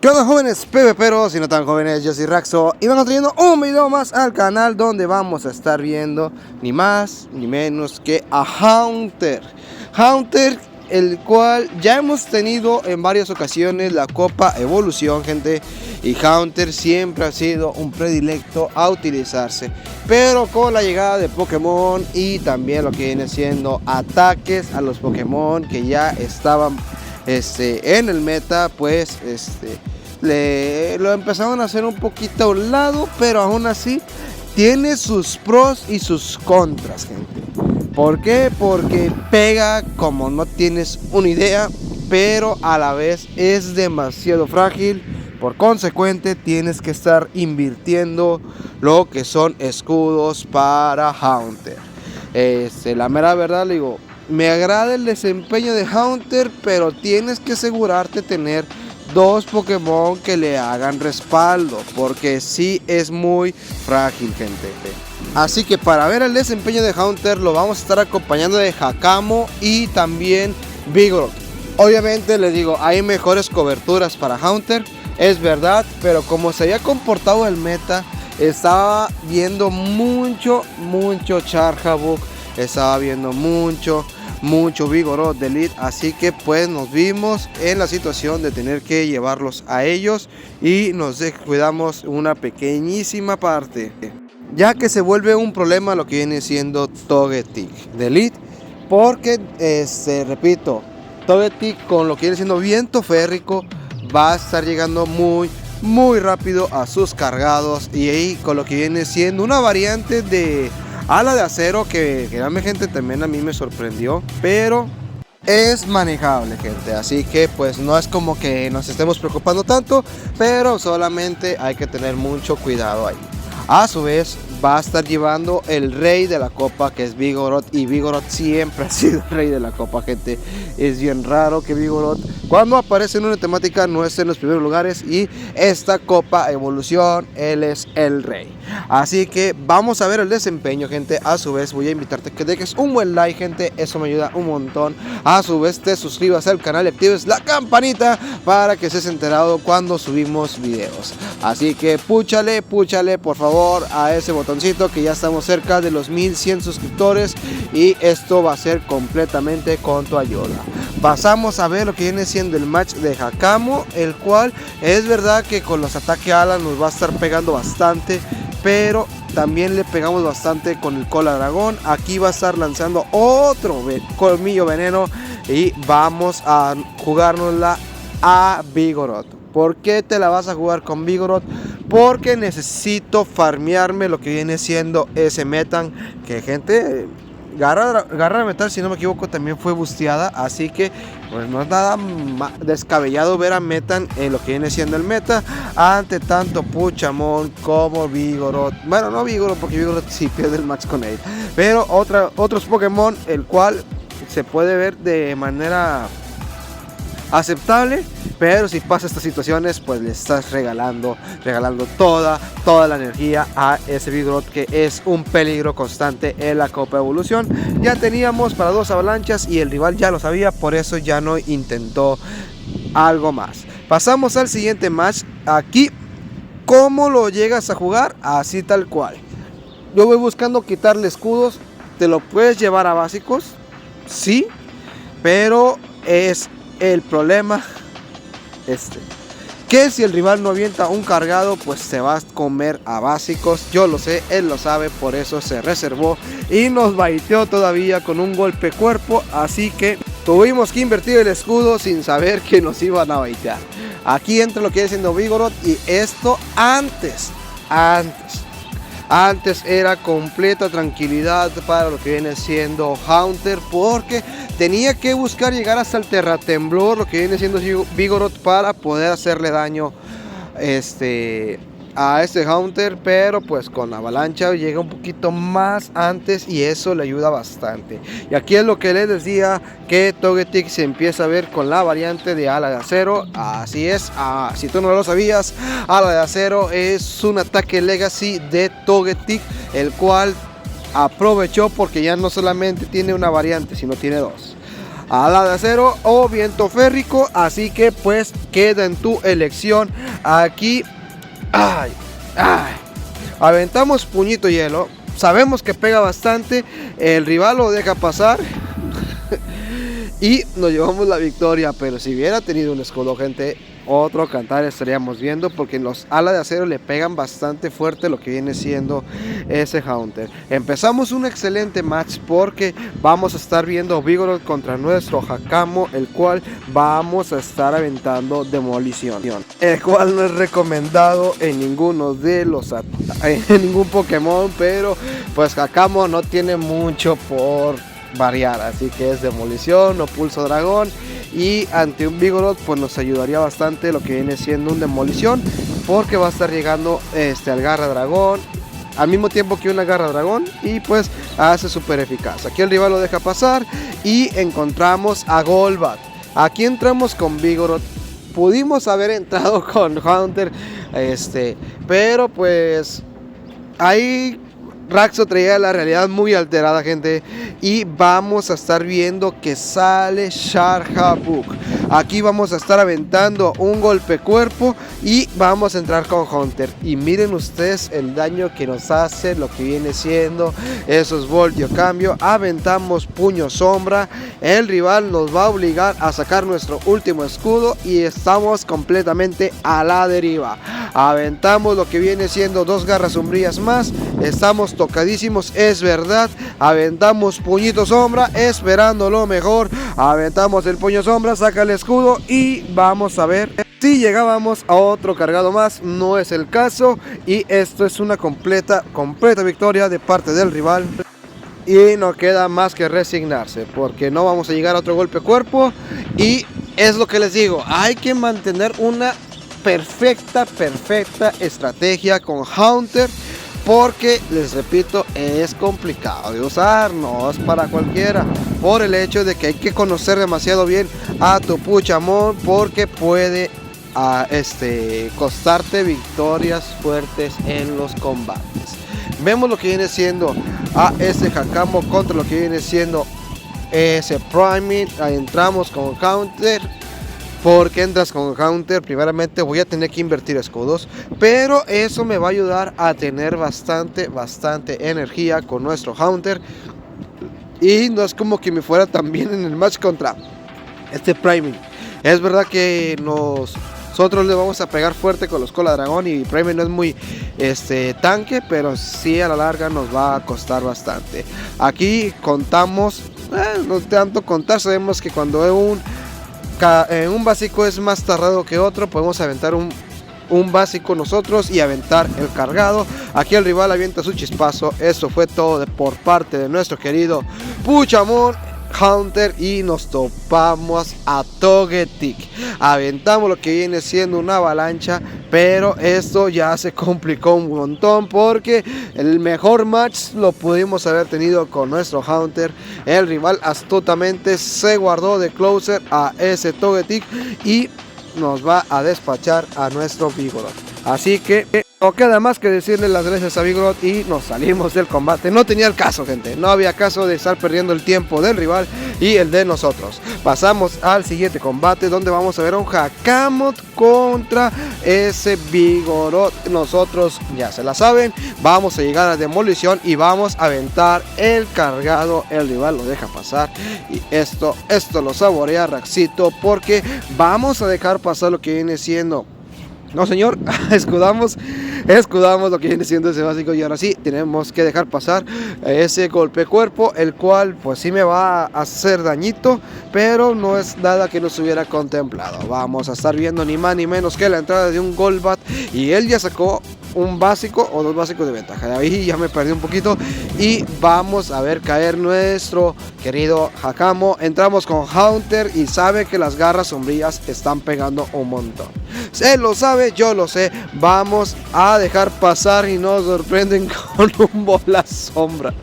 ¿Qué onda, jóvenes PvPeros y no tan jóvenes? Yo soy Raxo y vamos trayendo un video más al canal donde vamos a estar viendo ni más ni menos que a Haunter, el cual ya hemos tenido en varias ocasiones la Copa Evolución, gente. Y Haunter siempre ha sido un predilecto a utilizarse, pero con la llegada de Pokémon y también lo que viene siendo ataques a los Pokémon que ya estaban en el meta, pues lo empezaron a hacer un poquito a un lado, pero aún así tiene sus pros y sus contras, gente. ¿Por qué? Porque pega como no tienes una idea, pero a la vez es demasiado frágil. Por consecuente, tienes que estar invirtiendo lo que son escudos para Haunter. La mera verdad, le digo, me agrada el desempeño de Haunter, pero tienes que asegurarte tener dos Pokémon que le hagan respaldo, porque sí es muy frágil, gente. Así que para ver el desempeño de Haunter lo vamos a estar acompañando de Hakamo y también Vigoroth. Obviamente les digo, hay mejores coberturas para Haunter, es verdad, pero como se había comportado el meta, estaba viendo mucho Charjabug, estaba viendo mucho Vigoroth de Elite, así que pues nos vimos en la situación de tener que llevarlos a ellos y nos descuidamos una pequeñísima parte, ya que se vuelve un problema lo que viene siendo Togetic de Elite, porque repito, Togetic con lo que viene siendo viento férrico va a estar llegando muy rápido a sus cargados, y ahí con lo que viene siendo una variante de ala de acero que créanme, gente, también a mí me sorprendió, pero es manejable, gente. Así que pues no es como que nos estemos preocupando tanto, pero solamente hay que tener mucho cuidado ahí. A su vez va a estar llevando el rey de la copa, que es Vigoroth, y Vigoroth siempre ha sido el rey de la copa, gente. Es bien raro que Vigoroth cuando aparece en una temática no esté en los primeros lugares, y esta Copa Evolución él es el rey. Así que vamos a ver el desempeño, gente. A su vez voy a invitarte a que dejes un buen like, gente, eso me ayuda un montón. A su vez te suscribas al canal y actives la campanita para que estés enterado cuando subimos videos. Así que púchale por favor a ese botoncito, que ya estamos cerca de los 1100 suscriptores, y esto va a ser completamente con tu ayuda. Pasamos a ver lo que viene siendo el match de Hakamo, el cual es verdad que con los ataques ala nos va a estar pegando bastante, pero también le pegamos bastante con el cola dragón. Aquí va a estar lanzando otro colmillo veneno y vamos a jugárnosla a Vigoroth. ¿Por qué te la vas a jugar con Vigoroth? Porque necesito farmearme lo que viene siendo ese Metan, que, gente, Garra de Metal, si no me equivoco, también fue busteada. Así que pues no es nada descabellado ver a Metan en lo que viene siendo el meta ante tanto Puchamon como Vigoroth. Bueno, no Vigoroth, porque Vigoroth sí pierde el match con él, pero otros Pokémon el cual se puede ver de manera aceptable. Pero si pasa estas situaciones, pues le estás regalando toda la energía a ese Vigoroth, que es un peligro constante en la Copa Evolución. Ya teníamos para dos avalanchas y el rival ya lo sabía, por eso ya no intentó algo más. Pasamos al siguiente match. Aquí, ¿cómo lo llegas a jugar? Así tal cual. Yo voy buscando quitarle escudos. Te lo puedes llevar a básicos, sí, pero es el problema que si el rival no avienta un cargado, pues se va a comer a básicos. Yo lo sé, él lo sabe, por eso se reservó y nos baiteó todavía con un golpe cuerpo. Así que tuvimos que invertir el escudo sin saber que nos iban a baitear. Aquí entra lo que viene siendo Vigoroth, y esto antes era completa tranquilidad para lo que viene siendo Haunter, porque tenía que buscar llegar hasta el Terratemblor, lo que viene siendo Vigoroth, para poder hacerle daño a este Haunter. Pero pues con avalancha llega un poquito más antes y eso le ayuda bastante. Y aquí es lo que les decía, que Togetic se empieza a ver con la variante de ala de acero. Así es, si tú no lo sabías, ala de acero es un ataque legacy de Togetic, el cual aprovechó porque ya no solamente tiene una variante, sino tiene dos. ala de acero o viento férrico, así que pues queda en tu elección. Aquí aventamos puñito hielo, sabemos que pega bastante, el rival lo deja pasar y nos llevamos la victoria. Pero si hubiera tenido un escudo, gente, otro cantar estaríamos viendo, porque los alas de acero le pegan bastante fuerte lo que viene siendo ese Haunter. Empezamos un excelente match porque vamos a estar viendo Vigoroth contra nuestro Hakamo, el cual vamos a estar aventando demolición, el cual no es recomendado en ninguno de los en ningún Pokémon, pero pues Hakamo no tiene mucho por variar, así que es demolición o pulso dragón. Y ante un Vigoroth pues nos ayudaría bastante lo que viene siendo un demolición, porque va a estar llegando al garra dragón al mismo tiempo que una garra dragón, y pues hace súper eficaz. Aquí el rival lo deja pasar y encontramos a Golbat. Aquí entramos con Vigoroth. Pudimos haber entrado con Haunter, pero pues ahí Raxo traía la realidad muy alterada, gente, y vamos a estar viendo que sale Sharjabug. Aquí vamos a estar aventando un golpe cuerpo y vamos a entrar con Haunter. Y miren ustedes el daño que nos hace lo que viene siendo esos voltio cambio. Aventamos puño sombra. El rival nos va a obligar a sacar nuestro último escudo y estamos completamente a la deriva. Aventamos lo que viene siendo dos garras sombrías más. Estamos tocadísimos, es verdad. Aventamos puñito sombra esperando lo mejor. Aventamos el puño sombra, saca el escudo y vamos a ver si llegábamos a otro cargado más. No es el caso, y esto es una completa victoria de parte del rival. Y no queda más que resignarse, porque no vamos a llegar a otro golpe cuerpo. Y es lo que les digo, hay que mantener una perfecta estrategia con Haunter, porque les repito, es complicado de usar, no es para cualquiera, por el hecho de que hay que conocer demasiado bien a tu Puchamón, porque puede costarte victorias fuertes en los combates. Vemos lo que viene siendo a ese Hakamo contra lo que viene siendo ese Priming. Ahí entramos con Haunter. Porque entras con Haunter, primeramente voy a tener que invertir escudos, pero eso me va a ayudar a tener bastante energía con nuestro Haunter. Y no es como que me fuera tan bien en el match contra este Priming. Es verdad que nosotros le vamos a pegar fuerte con los cola dragón, y Priming no es muy tanque, pero sí a la larga nos va a costar bastante. Aquí contamos, no tanto contar, sabemos que cuando un básico es más tardado que otro, podemos aventar un básico nosotros y aventar el cargado. Aquí el rival avienta su chispazo. Eso fue todo por parte de nuestro querido Puchamón Haunter, y nos topamos a Togetic. Aventamos lo que viene siendo una avalancha, pero esto ya se complicó un montón, porque el mejor match lo pudimos haber tenido con nuestro Haunter. El rival astutamente se guardó de closer a ese Togetic y nos va a despachar a nuestro Vigoroth. Así que no queda más que decirle las gracias a Vigoroth y nos salimos del combate. No tenía el caso, gente, no había caso de estar perdiendo el tiempo del rival y el de nosotros. Pasamos al siguiente combate, donde vamos a ver a un Hakamo contra ese Vigoroth. Nosotros ya se la saben, vamos a llegar a demolición y vamos a aventar el cargado. El rival lo deja pasar y esto lo saborea Raxito, porque vamos a dejar pasar lo que viene siendo, no señor, escudamos lo que viene siendo ese básico, y ahora sí tenemos que dejar pasar ese golpe cuerpo, el cual pues sí me va a hacer dañito, pero no es nada que no se hubiera contemplado. Vamos a estar viendo ni más ni menos que la entrada de un Golbat, y él ya sacó un básico o dos básicos de ventaja. Ahí ya me perdí un poquito, y vamos a ver caer nuestro querido Hakamo. Entramos con Haunter y sabe que las garras sombrías están pegando un montón. Se lo sabe, yo lo sé. Vamos a dejar pasar y nos sorprenden con un bola sombra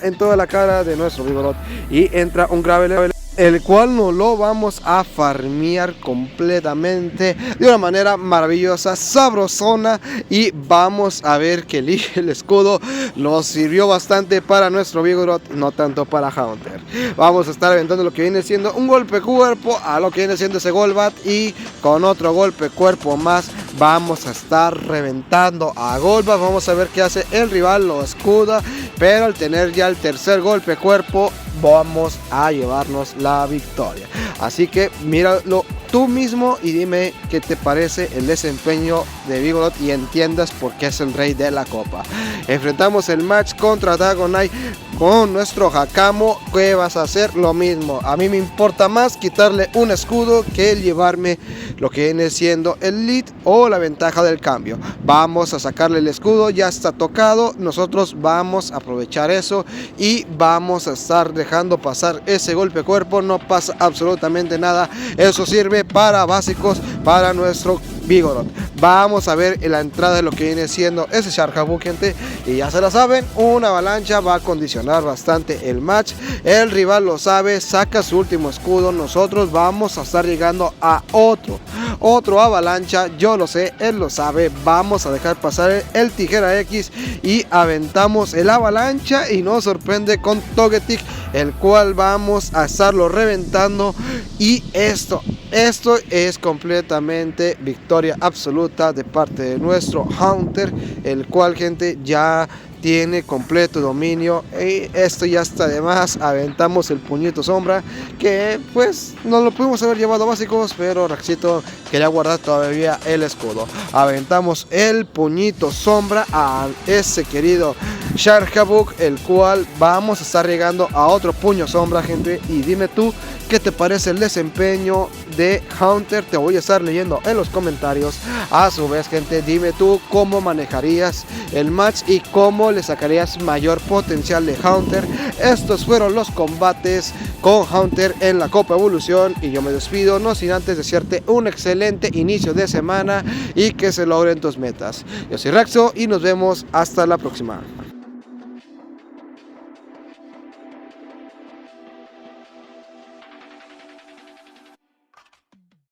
en toda la cara de nuestro Vigoroth, y entra un Graveler. el cual nos lo vamos a farmear completamente de una manera maravillosa, sabrosona, y vamos a ver que el escudo nos sirvió bastante para nuestro Vigoroth, no tanto para Haunter. Vamos a estar aventando lo que viene siendo un golpe cuerpo a lo que viene siendo ese Golbat, y con otro golpe cuerpo más vamos a estar reventando a Golbat. Vamos a ver qué hace el rival, lo escuda, pero al tener ya el tercer golpe cuerpo vamos a llevarnos la victoria. Así que míralo tú mismo y dime qué te parece el desempeño de Vigoroth y entiendas por qué es el rey de la copa. Enfrentamos el match contra Dragonite con nuestro Hakamo. ¿Qué vas a hacer? Lo mismo. A mí me importa más quitarle un escudo que el llevarme lo que viene siendo el lead o la ventaja del cambio. Vamos a sacarle el escudo, ya está tocado. Nosotros vamos a aprovechar eso y vamos a estar dejando pasar ese golpe cuerpo. No pasa absolutamente nada. Eso sirve para básicos para nuestro Vigoroth. Vamos a ver en la entrada de lo que viene siendo ese Sharkaboo, gente, y ya se la saben, una avalancha va a condicionar bastante el match. El rival lo sabe, saca su último escudo. Nosotros vamos a estar llegando a otro avalancha, yo lo sé, él lo sabe. Vamos a dejar pasar el Tijera X y aventamos el avalancha y nos sorprende con Togetic, el cual vamos a estarlo reventando. Y esto es completamente victoria absoluta de parte de nuestro Haunter, el cual, gente, ya tiene completo dominio. Y esto ya está de más. Aventamos el puñito sombra, que pues no lo pudimos haber llevado básicos, pero Raxito quería guardar todavía el escudo. Aventamos el puñito sombra a ese querido Sharkaboo, el cual vamos a estar llegando a otro puño sombra, gente. Y dime tú qué te parece el desempeño de Haunter. Te voy a estar leyendo en los comentarios. A su vez, gente, dime tú cómo manejarías el match y cómo le sacarías mayor potencial de Haunter. Estos fueron los combates con Haunter en la Copa Evolución, y yo me despido, no sin antes desearte un excelente inicio de semana y que se logren tus metas. Yo soy Raxo y nos vemos hasta la próxima.